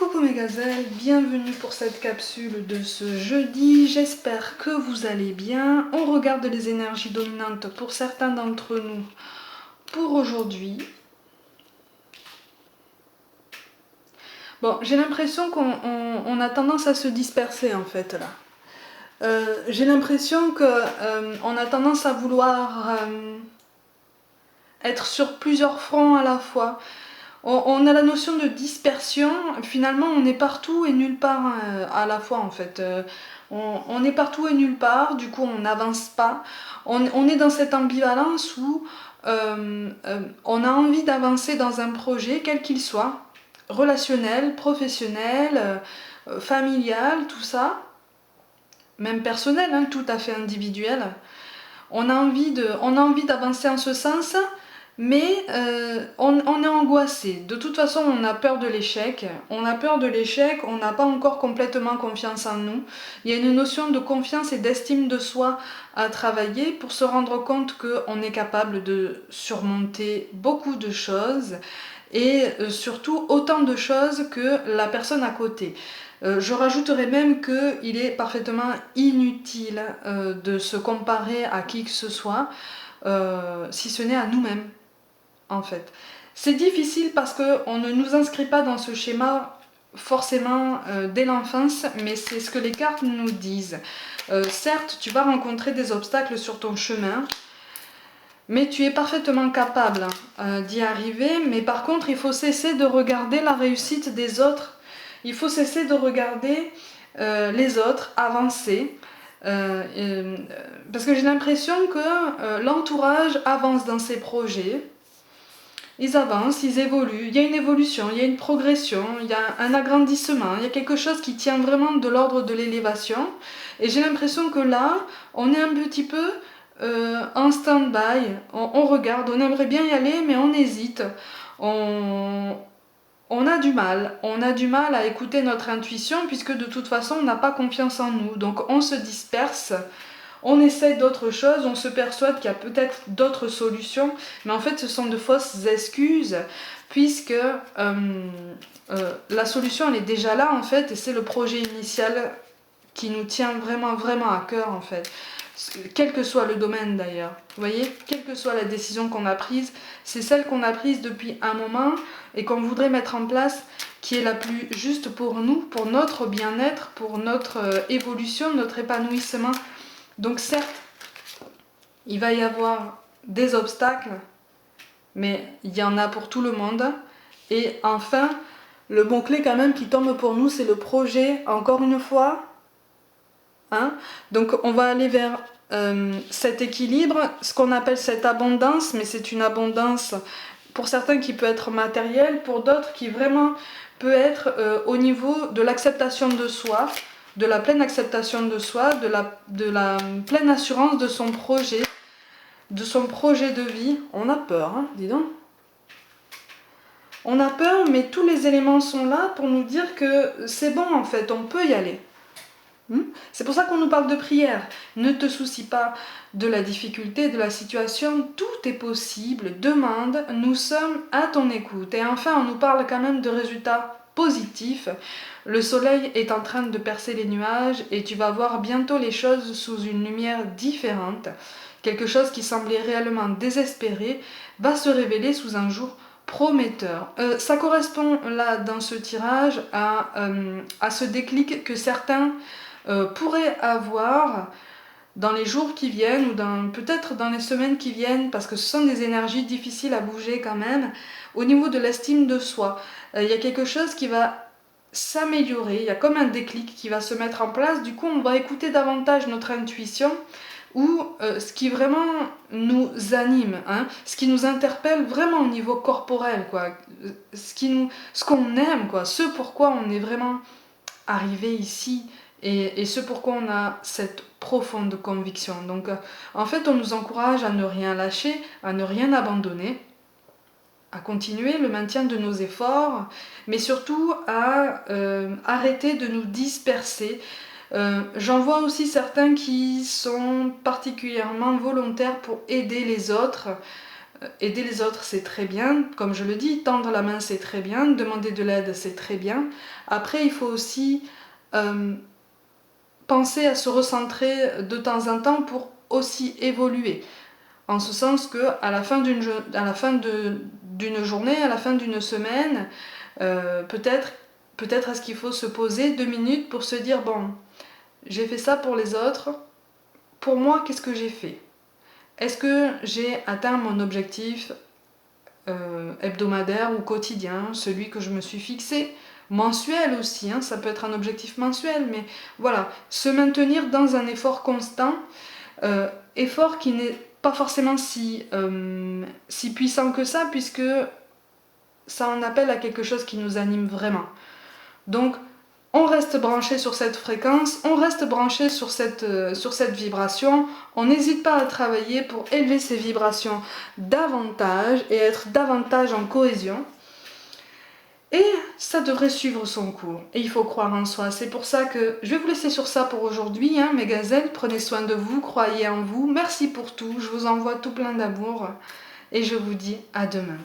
Coucou mes gazelles, bienvenue pour cette capsule de ce jeudi, j'espère que vous allez bien. On regarde les énergies dominantes pour certains d'entre nous pour aujourd'hui. Bon, j'ai l'impression qu'on a tendance à se disperser en fait là. J'ai l'impression qu'on a tendance à vouloir être sur plusieurs fronts à la fois. On a la notion de dispersion, finalement on est partout et nulle part à la fois en fait. On est partout et nulle part, du coup on n'avance pas. On est dans cette ambivalence où on a envie d'avancer dans un projet, quel qu'il soit, relationnel, professionnel, familial, tout ça, même personnel, hein, tout à fait individuel. On a envie d'avancer en ce sens, mais on est angoissé. De toute façon, on a peur de l'échec. On a peur de l'échec, on n'a pas encore complètement confiance en nous. Il y a une notion de confiance et d'estime de soi à travailler pour se rendre compte qu'on est capable de surmonter beaucoup de choses et surtout autant de choses que la personne à côté. Je rajouterais même qu'il est parfaitement inutile de se comparer à qui que ce soit, si ce n'est à nous-mêmes, en fait. C'est difficile parce qu'on ne nous inscrit pas dans ce schéma forcément dès l'enfance, mais c'est ce que les cartes nous disent. Certes, tu vas rencontrer des obstacles sur ton chemin, mais tu es parfaitement capable d'y arriver. Mais par contre, il faut cesser de regarder la réussite des autres. Il faut cesser de regarder les autres avancer. Parce que j'ai l'impression que l'entourage avance dans ses projets. Ils avancent, ils évoluent. Il y a une évolution, il y a une progression, il y a un agrandissement. Il y a quelque chose qui tient vraiment de l'ordre de l'élévation. Et j'ai l'impression que là, on est un petit peu en stand-by, on regarde, on aimerait bien y aller, mais on hésite. On a du mal. On a du mal à écouter notre intuition, puisque de toute façon, on n'a pas confiance en nous. Donc on se disperse, on essaie d'autres choses, on se persuade qu'il y a peut-être d'autres solutions, mais en fait, ce sont de fausses excuses, puisque la solution, elle est déjà là, en fait, et c'est le projet initial qui nous tient vraiment, vraiment à cœur, en fait. Quel que soit le domaine d'ailleurs, vous voyez, quelle que soit la décision qu'on a prise, c'est celle qu'on a prise depuis un moment et qu'on voudrait mettre en place, qui est la plus juste pour nous, pour notre bien-être, pour notre évolution, notre épanouissement. Donc certes, il va y avoir des obstacles, mais il y en a pour tout le monde. Et enfin, le mot-clé quand même qui tombe pour nous, c'est le projet, encore une fois. Hein, donc on va aller vers cet équilibre, ce qu'on appelle cette abondance, mais c'est une abondance pour certains qui peut être matérielle, pour d'autres qui vraiment peut être au niveau de l'acceptation de soi, de la pleine acceptation de soi, de la pleine assurance de son projet de vie. On a peur, hein, dis donc. On a peur, mais tous les éléments sont là pour nous dire que c'est bon en fait, on peut y aller. C'est pour ça qu'on nous parle de prière. Ne te soucie pas de la difficulté, de la situation, tout est possible, demande, nous sommes à ton écoute. Et enfin, on nous parle quand même de résultats positifs. Le soleil est en train de percer les nuages et tu vas voir bientôt les choses sous une lumière différente. Quelque chose qui semblait réellement désespéré va se révéler sous un jour prometteur. Ça correspond là dans ce tirage à ce déclic que certains pourrait avoir dans les jours qui viennent ou peut-être dans les semaines qui viennent, parce que ce sont des énergies difficiles à bouger quand même, au niveau de l'estime de soi. Il y a quelque chose qui va s'améliorer, il y a comme un déclic qui va se mettre en place, du coup on va écouter davantage notre intuition ou ce qui vraiment nous anime, hein, ce qui nous interpelle vraiment au niveau corporel, quoi, ce qu'on aime, quoi, ce pourquoi on est vraiment arrivé ici, et ce pourquoi on a cette profonde conviction. Donc en fait on nous encourage à ne rien lâcher, à ne rien abandonner, à continuer le maintien de nos efforts, mais surtout à arrêter de nous disperser. J'en vois aussi certains qui sont particulièrement volontaires pour aider les autres, aider les autres c'est très bien, comme je le dis, tendre la main c'est très bien, demander de l'aide c'est très bien. Après il faut aussi penser à se recentrer de temps en temps pour aussi évoluer. En ce sens que à la fin d'une journée, à la fin d'une semaine, peut-être est-ce qu'il faut se poser 2 minutes pour se dire bon, j'ai fait ça pour les autres, pour moi qu'est-ce que j'ai fait? Est-ce que j'ai atteint mon objectif hebdomadaire ou quotidien, celui que je me suis fixé, mensuel aussi, hein, ça peut être un objectif mensuel, mais voilà, se maintenir dans un effort constant, effort qui n'est pas forcément si puissant que ça, puisque ça en appelle à quelque chose qui nous anime vraiment. Donc, on reste branché sur cette fréquence, on reste branché sur cette vibration, on n'hésite pas à travailler pour élever ces vibrations davantage et être davantage en cohésion. Et ça devrait suivre son cours. Et il faut croire en soi. C'est pour ça que je vais vous laisser sur ça pour aujourd'hui, hein, mes gazelles. Prenez soin de vous, croyez en vous. Merci pour tout. Je vous envoie tout plein d'amour. Et je vous dis à demain.